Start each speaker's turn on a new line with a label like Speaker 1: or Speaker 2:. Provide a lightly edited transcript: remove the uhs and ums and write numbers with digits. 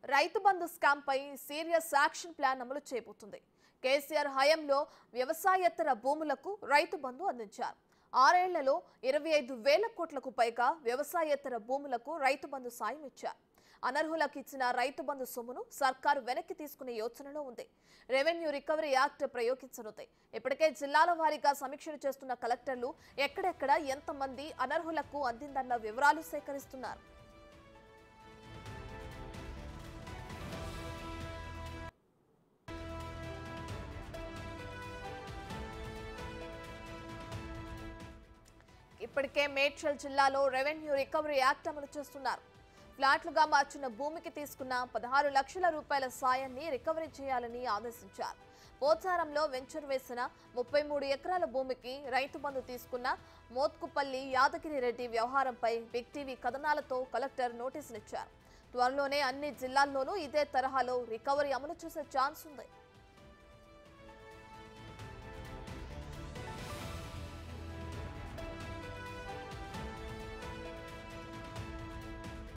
Speaker 1: Rythu Bandhu scam పై serious action plan అమలు చేయబోతుంది. కేసీఆర్ హయాంలో వ్యవసాయేతర భూములకు రైతు బంధు అందించారు. 6 ఏళ్లలో 25,000 కోట్లకు పైగా వ్యవసాయేతర భూములకు రైతు బంధు సాయం ఇచ్చారు. అనర్హులకు ఇచ్చిన రైతు బంధు సొమ్మును సర్కారు వెనక్కి తీసుకునే యోచనలో ఉంది. రెవెన్యూ రికవరీ యాక్ట్ ప్రయోగించనుంది. ఇప్పటికే జిల్లాల వారీగా సమీక్షలు చేస్తున్న కలెక్టర్లు ఎక్కడెక్కడ ఎంతమంది అనర్హులకు అందిందన్న వివరాలు సేకరిస్తున్నారు. ఇప్పటికే మేడ్చల్ జిల్లాలో రెవెన్యూ రికవరీ యాక్ట్ అమలు చేస్తున్నారు. ఫ్లాట్లుగా మార్చిన భూమికి తీసుకున్న 16 లక్షల రూపాయల సాయాన్ని రికవరీ చేయాలని ఆదేశించారు. పోచారంలో వెంచర్ వేసిన 33 ఎకరాల భూమికి రైతు బంధు తీసుకున్న మోత్కుపల్లి యాదగిరి రెడ్డి వ్యవహారంపై బిగ్ టీవీ కథనాలతో కలెక్టర్ నోటీసులిచ్చారు. త్వరలోనే అన్ని జిల్లాల్లోనూ ఇదే తరహాలో రికవరీ అమలు చేసే ఛాన్స్ ఉంది.